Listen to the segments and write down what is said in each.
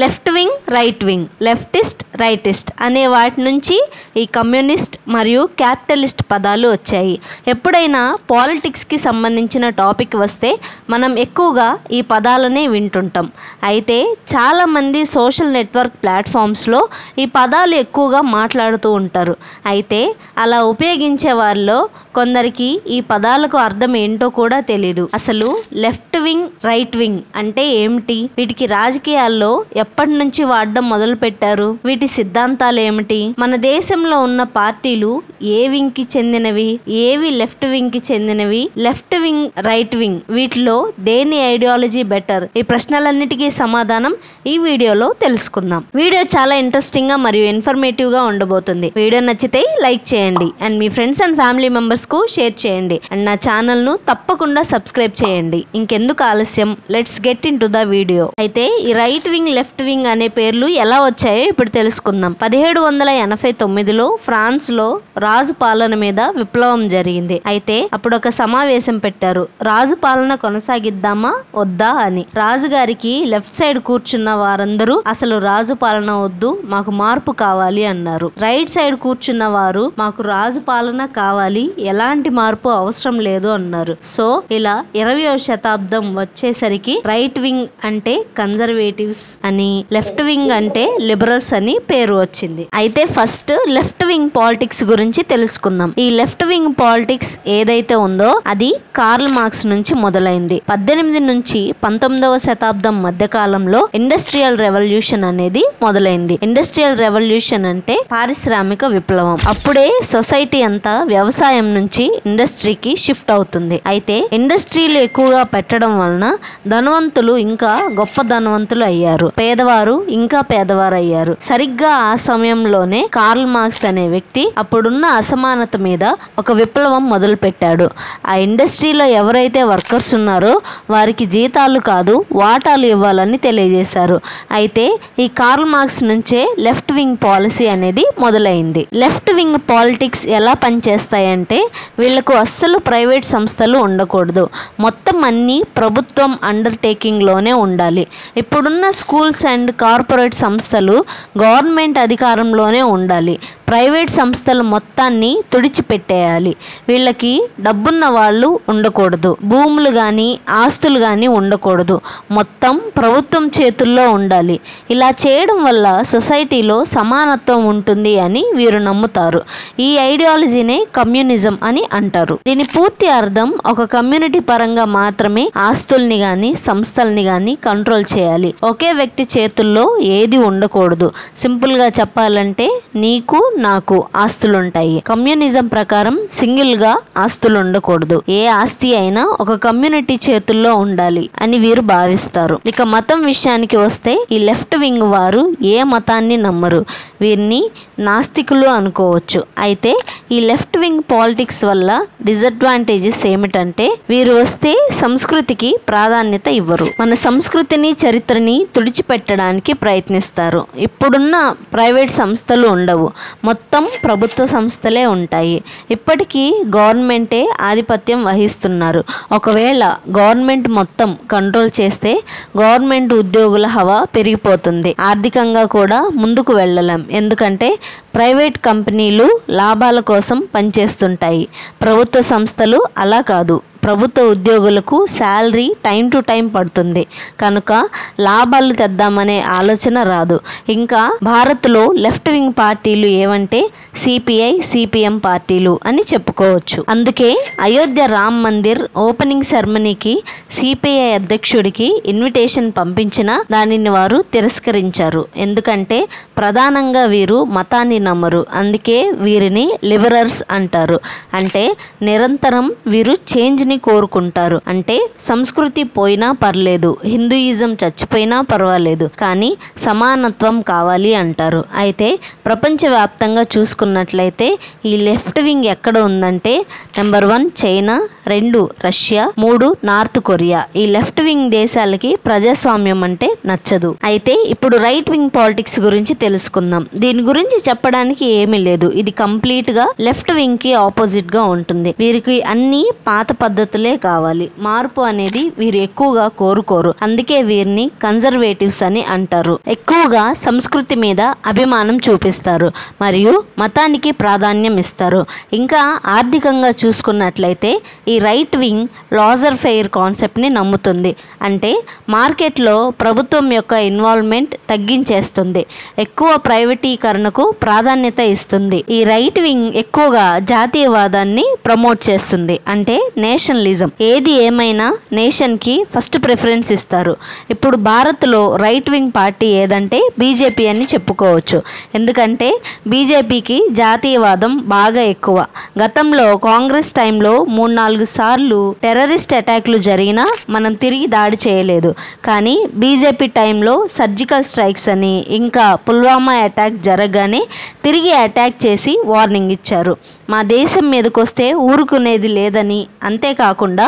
Left wing, right wing, leftist, rightist అనే వాటి నుంచి ఈ కమ్యూనిస్ట్ మరియు క్యాపిటలిస్ట్ పదాలు వచ్చాయి. ఎప్పుడైనా పాలిటిక్స్కి సంబంధించిన టాపిక్ వస్తే మనం ఎక్కువగా ఈ పదాలనే వింటుంటాం. అయితే చాలామంది సోషల్ నెట్వర్క్ ప్లాట్ఫామ్స్లో ఈ పదాలు ఎక్కువగా మాట్లాడుతూ ఉంటారు. అయితే అలా ఉపయోగించే వారిలో కొందరికి ఈ పదాలకు అర్థం ఏంటో కూడా తెలీదు. అసలు లెఫ్ట్ వింగ్, రైట్ వింగ్ అంటే ఏమిటి? వీటికి రాజకీయాల్లో ఎప్పటి నుంచి వాడడం మొదలు పెట్టారు? వీటి సిద్ధాంతాలు ఏమిటి? మన దేశంలో ఉన్న పార్టీలు ఏ వింగ్ కి చెందినవి, ఏవి లెఫ్ట్ వింగ్ కి చెందినవి, లెఫ్ట్ వింగ్, రైట్ వింగ్ వీటిలో దేని ఐడియాలజీ బెటర్? ఈ ప్రశ్నలన్నిటికీ సమాధానం ఈ వీడియోలో తెలుసుకుందాం. వీడియో చాలా ఇంట్రెస్టింగ్ గా మరియు ఇన్ఫర్మేటివ్ గా ఉండబోతుంది. వీడియో నచ్చితే లైక్ చేయండి అండ్ మీ ఫ్రెండ్స్ అండ్ ఫ్యామిలీ మెంబర్స్ కు షేర్ చేయండి అండ్ నా ఛానల్ ను తప్పకుండా సబ్స్క్రైబ్ చేయండి. ఇంకెందుకు ఆలస్యం, let's get in to the video. అయితే ఈ రైట్ వింగ్, లెఫ్ట్ వింగ్ అనే పేర్లు ఎలా వచ్చాయో ఇప్పుడు తెలుసుకుందాం. 1789లో ఫ్రాన్స్ లో రాజు పాలన మీద విప్లవం జరిగింది. అయితే అప్పుడు ఒక సమావేశం పెట్టారు, రాజు పాలన కొనసాగిద్దామా వద్దా అని. రాజుగారికి లెఫ్ట్ సైడ్ కూర్చున్న వారందరూ అసలు రాజు పాలన వద్దు, మాకు మార్పు కావాలి అన్నారు. రైట్ సైడ్ కూర్చున్న వారు మాకు రాజు పాలన కావాలి, ఎలాంటి మార్పు అవసరం లేదు అన్నారు. సో ఇలా 20వ శతాబ్దం వచ్చేసరికి రైట్ వింగ్ అంటే కన్జర్వేటివ్స్ అని, లెఫ్ట్ వింగ్ అంటే లిబరల్స్ అని పేరు వచ్చింది. అయితే ఫస్ట్ లెఫ్ట్ వింగ్ పాలిటిక్స్ గురించి తెలుసుకుందాం. ఈ లెఫ్ట్ వింగ్ పాలిటిక్స్ ఏదైతే ఉందో అది కార్ల్ మార్క్స్ నుంచి మొదలైంది. 18 నుంచి 19వ శతాబ్దం మధ్య కాలంలో ఇండస్ట్రియల్ రెవల్యూషన్ అనేది మొదలైంది. ఇండస్ట్రియల్ రెవల్యూషన్ అంటే పారిశ్రామిక విప్లవం. అప్పుడే సొసైటీ అంతా వ్యవసాయం నుంచి ఇండస్ట్రీకి షిఫ్ట్ అవుతుంది. అయితే ఇండస్ట్రీలు ఎక్కువగా పెట్టడం వలన ధనవంతులు ఇంకా గొప్ప ధనవంతులు అయ్యారు, పేదవారు ఇంకా పేదవారు అయ్యారు. సరిగ్గా ఆ సమయంలోనే కార్ల్ మార్క్స్ అనే వ్యక్తి అప్పుడున్న అసమానత మీద ఒక విప్లవం మొదలు పెట్టాడు. ఆ ఇండస్ట్రీలో ఎవరైతే వర్కర్స్ ఉన్నారో వారికి జీతాలు కాదు వాటాలు ఇవ్వాలని తెలియజేశారు. అయితే ఈ కార్ల్ మార్క్స్ నుంచే లెఫ్ట్ వింగ్ పాలసీ అనేది మొదలైంది. లెఫ్ట్ వింగ్ పాలిటిక్స్ ఎలా పనిచేస్తాయంటే వీళ్లకు అస్సలు ప్రైవేట్ సంస్థలు ఉండకూడదు, మొత్తం అన్ని ప్రభుత్వం అండర్టేకింగ్ లోనే ఉండాలి. ఇప్పుడున్న స్కూల్స్ అండ్ కార్పొరేట్ సంస్థలు గవర్నమెంట్ అధికారంలోనే ఉండాలి, ప్రైవేట్ సంస్థలు మొత్తాన్ని తుడిచిపెట్టేయాలి. వీళ్ళకి డబ్బున్న వాళ్ళు ఉండకూడదు, భూములు కానీ ఆస్తులు కానీ ఉండకూడదు, మొత్తం ప్రభుత్వం చేతుల్లో ఉండాలి. ఇలా చేయడం వల్ల సొసైటీలో సమానత్వం ఉంటుంది అని వీరు నమ్ముతారు. ఈ ఐడియాలజీనే కమ్యూనిజం అని అంటారు. దీని పూర్తి అర్థం ఒక కమ్యూనిటీ పరంగా మాత్రమే ఆస్తుల్ని కానీ సంస్థల్ని కానీ కంట్రోల్ చేయాలి, ఒకే వ్యక్తి చేతుల్లో ఏది ఉండకూడదు. సింపుల్ గా చెప్పాలంటే నీకు నాకు ఆస్తులుంటాయి, కమ్యూనిజం ప్రకారం సింగిల్ గా ఆస్తులు ఉండకూడదు, ఏ ఆస్తి అయినా ఒక కమ్యూనిటీ చేతుల్లో ఉండాలి అని వీరు భావిస్తారు. ఇక మతం విషయానికి వస్తే ఈ లెఫ్ట్ వింగ్ వారు ఏ మతాన్ని నమ్మరు, వీరిని నాస్తికులు అనుకోవచ్చు. అయితే ఈ లెఫ్ట్ వింగ్ పాలిటిక్స్ వల్ల డిసడ్వాంటేజెస్ ఏమిటంటే వీరు వస్తే సంస్కృతికి ప్రాధాన్యత ఇవ్వరు, మన సంస్కృతిని చరిత్రని తుడిచిపెట్టడానికి ప్రయత్నిస్తారు. ఇప్పుడున్న ప్రైవేట్ సంస్థలు ఉండవు, మొత్తం ప్రభుత్వ సంస్థలే ఉంటాయి. ఇప్పటికీ గవర్నమెంటే ఆధిపత్యం వహిస్తున్నారు. ఒకవేళ గవర్నమెంట్ మొత్తం కంట్రోల్ చేస్తే గవర్నమెంట్ ఉద్యోగుల హవా పెరిగిపోతుంది, ఆర్థికంగా కూడా ముందుకు వెళ్ళలేం. ఎందుకంటే ప్రైవేట్ కంపెనీలు లాభాల కోసం పనిచేస్తుంటాయి, ప్రభుత్వ సంస్థలు అలా కాదు. ప్రభుత్వ ఉద్యోగులకు శాలరీ టైం టు టైం పడుతుంది కనుక లాభాలు తెద్దామనే ఆలోచన రాదు. ఇంకా భారత్లో లెఫ్ట్ వింగ్ పార్టీలు ఏవంటే సిపిఐ, సిపిఎం పార్టీలు అని చెప్పుకోవచ్చు. అందుకే అయోధ్య రామ్ మందిర్ ఓపెనింగ్ సెరమనీకి సిపిఐ అధ్యక్షుడికి ఇన్విటేషన్ పంపించినా దానిని వారు తిరస్కరించారు. ఎందుకంటే ప్రధానంగా వీరు మతాన్ని నమ్మరు, అందుకే వీరిని లిబరల్స్ అంటారు. అంటే నిరంతరం వీరు చేంజ్ కోరుకుంటారు. అంటే సంస్కృతి పోయినా పర్లేదు, హిందూయిజం చచ్చిపోయినా పర్వాలేదు, కానీ సమానత్వం కావాలి అంటారు. అయితే ప్రపంచవ్యాప్తంగా చూసుకున్నట్లయితే ఈ లెఫ్ట్ వింగ్ ఎక్కడ ఉందంటే number 1 China, 2 Russia, 3 north Korea. ఈ లెఫ్ట్ వింగ్ దేశాలకి ప్రజాస్వామ్యం అంటే నచ్చదు. అయితే ఇప్పుడు రైట్ వింగ్ పాలిటిక్స్ గురించి తెలుసుకుందాం. దీని గురించి చెప్పడానికి ఏమీ లేదు, ఇది కంప్లీట్ గా లెఫ్ట్ వింగ్ కి ఆపోజిట్ గా ఉంటుంది. వీరికి అన్ని పాత పద్ధతులు పద్ధతులే కావాలి. మార్పు అనేది వీరు ఎక్కువగా కోరుకోరు. అందుకే వీరిని కన్జర్వేటివ్స్ అని అంటారు. ఎక్కువగా సంస్కృతి మీద అభిమానం చూపిస్తారు మరియు మతానికి ప్రాధాన్యం ఇస్తారు. ఇంకా ఆర్థికంగా చూసుకున్నట్లయితే ఈ రైట్ వింగ్ లాజర్ ఫెయిర్ కాన్సెప్ట్ని నమ్ముతుంది. అంటే మార్కెట్లో ప్రభుత్వం యొక్క ఇన్వాల్వ్మెంట్ తగ్గించేస్తుంది, ఎక్కువ ప్రైవేటీకరణకు ప్రాధాన్యత ఇస్తుంది. ఈ రైట్ వింగ్ ఎక్కువగా జాతీయవాదాన్ని ప్రమోట్ చేస్తుంది. అంటే నేషనలిజం. ఏది ఏమైనా నేషన్కి ఫస్ట్ ప్రిఫరెన్స్ ఇస్తారు. ఇప్పుడు భారత్లో రైట్ వింగ్ పార్టీ ఏదంటే బీజేపీ అని చెప్పుకోవచ్చు. ఎందుకంటే బీజేపీకి జాతీయవాదం బాగా ఎక్కువ. గతంలో కాంగ్రెస్ టైంలో 3-4 సార్లు టెర్రరిస్ట్ అటాక్లు జరిగినా మనం తిరిగి దాడి చేయలేదు. కానీ బీజేపీ టైంలో సర్జికల్ స్ట్రైక్స్ అని, ఇంకా పుల్వామా అటాక్ జరగగానే తిరిగి అటాక్ చేసి వార్నింగ్ ఇచ్చారు. మా దేశం మీదకి వస్తే ఊరుకునేది లేదని. అంతేకాకుండా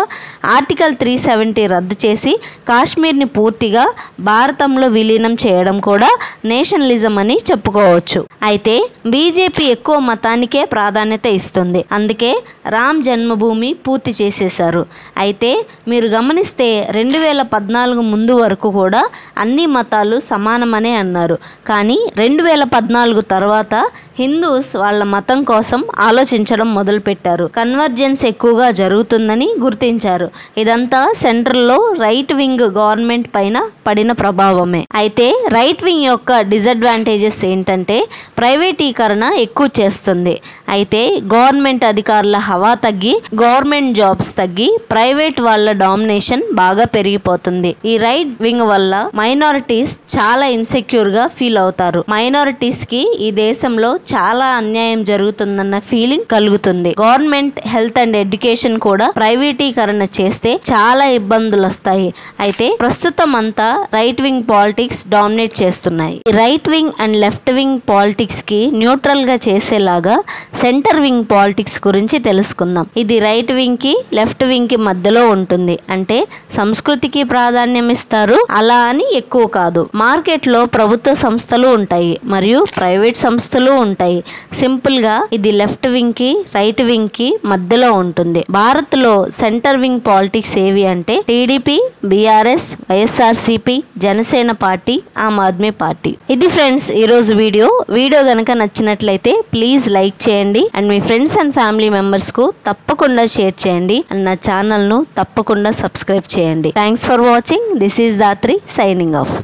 ఆర్టికల్ 370 రద్దు చేసి కాశ్మీర్ని పూర్తిగా భారతంలో విలీనం చేయడం కూడా నేషనలిజం అని చెప్పుకోవచ్చు. అయితే బీజేపీ ఎక్కువ మతానికే ప్రాధాన్యత ఇస్తుంది. అందుకే రామ్ జన్మభూమి పూర్తి చేసేశారు. అయితే మీరు గమనిస్తే 2014 ముందు వరకు కూడా అన్ని మతాలు సమానమనే అన్నారు. కానీ 2014 తర్వాత హిందూస్ వాళ్ళ మతం కోసం ఆలోచించడం మొదలుపెట్టారు. కన్వర్జెన్స్ ఎక్కువగా జరుగుతుందని గుర్తించారు. ఇదంతా సెంట్రల్లో రైట్ వింగ్ గవర్నమెంట్ పైన పడిన ప్రభావమే. అయితే రైట్ వింగ్ యొక్క డిసడ్వాంటేజెస్ ఏంటంటే ప్రైవేటీకరణ ఎక్కువ చేస్తుంది. అయితే గవర్నమెంట్ అధికారుల హవా తగ్గి గవర్నమెంట్ జాబ్స్ తగ్గి ప్రైవేట్ వాళ్ళ డామినేషన్ బాగా పెరిగిపోతుంది. ఈ రైట్ వింగ్ వల్ల మైనారిటీస్ చాలా ఇన్సెక్యూర్ గా ఫీల్ అవుతారు. మైనారిటీస్ కి ఈ దేశంలో చాలా అన్యాయం జరుగుతుందన్న ఫీలింగ్ కలుగుతుంది. గవర్నమెంట్ హెల్త్ అండ్ ఎడ్యుకేషన్ కూడా ప్రైవేటీకరణ చేస్తే చాలా ఇబ్బందులు వస్తాయి. అయితే ప్రస్తుతం అంతా రైట్ వింగ్ పాలిటిక్స్ డామినేట్ చేస్తున్నాయి. Right wing and left wing politics కి న్యూట్రల్ గా చేసేలాగా సెంటర్ వింగ్ పాలిటిక్స్ గురించి తెలుసుకుందాం. ఇది రైట్ వింగ్ కి లెఫ్ట్ వింగ్ కి మధ్యలో ఉంటుంది. అంటే సంస్కృతికి ప్రాధాన్యం ఇస్తారు, అలా అని ఎక్కువ కాదు. మార్కెట్ లో ప్రభుత్వ సంస్థలు ఉంటాయి మరియు ప్రైవేట్ సంస్థలు ఉంటాయి. సింపుల్ గా ఇది లెఫ్ట్ వింగ్ కి రైట్ వింగ్ కి మధ్యలో ఉంటుంది. భారత్ లో సెంటర్ వింగ్ పాలిటిక్స్ ఏవి అంటే TDP, BRS, YSRCP, Janasena party, Aam Aadmi party. ఇది ఫ్రెండ్స్ ఈరోజు వీడియో గనక నచ్చినట్లయితే ప్లీజ్ లైక్ చేయండి అండ్ మీ ఫ్రెండ్స్ అండ్ ఫ్యామిలీ మెంబర్స్ కు తప్పకుండా షేర్ చేయండి అండ్ నా ఛానల్ ను తప్పకుండా సబ్స్క్రైబ్ చేయండి. Thanks for watching. This is Dhatri signing off.